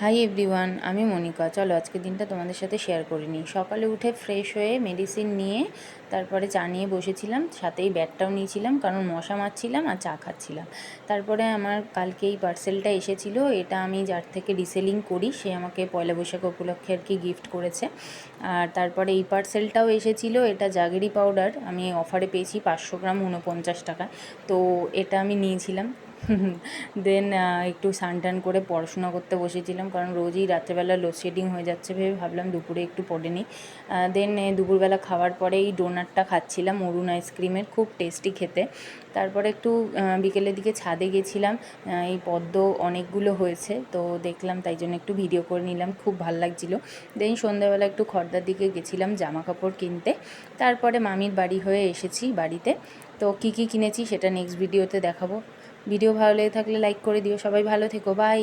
Hi everyone, আমি মনিকা। চলো আজকের দিনটা তোমাদের সাথে শেয়ার করে নিই। সকালে উঠে ফ্রেশ হয়ে মেডিসিন নিয়ে তারপরে চা নিয়ে বসেছিলাম, সাথেই ব্যাগটাও নিয়েছিলাম কারণ মশা মারছিলাম আর চা খাচ্ছিলাম। তারপরে আমার কালকে এই পার্সেলটা এসেছিলো, এটা আমি যার থেকে রিসেলিং করি সে আমাকে পয়লা বৈশাখ উপলক্ষে আর কি গিফট করেছে। আর তারপরে এই পার্সেলটাও এসেছিলো, এটা জাগেরি পাউডার আমি অফারে পেয়েছি 500 গ্রাম 49 টাকা। তো এটা আমি নিয়েছিলাম। দেন একটু স্নান করে পড়াশোনা করতে বসেছিলাম কারণ রোজই রাত্রেবেলা লোডশেডিং হয়ে যাচ্ছে ভেবে ভাবলাম দুপুরে একটু পড়ে নিই। দেন দুপুরবেলা খাওয়ার পরে এই ডোনাটটা খাচ্ছিলাম, অরুণ আইসক্রিমের, খুব টেস্টি খেতে। তারপরে একটু বিকেলের দিকে ছাদে গেছিলাম, এই পদ্ম অনেকগুলো হয়েছে তো দেখলাম, তাই জন্য একটু ভিডিও করে নিলাম, খুব ভাল লাগছিলো। দেন সন্ধ্যাবেলা একটু খড়দার দিকে গেছিলাম জামা কাপড় কিনতে। তারপরে মামির বাড়ি হয়ে এসেছি বাড়িতে। তো কী কী কিনেছি সেটা নেক্সট ভিডিওতে দেখাবো। ভিডিও ভালো লেগে থাকলে লাইক করে দিও। সবাই ভালো থেকো, বাই।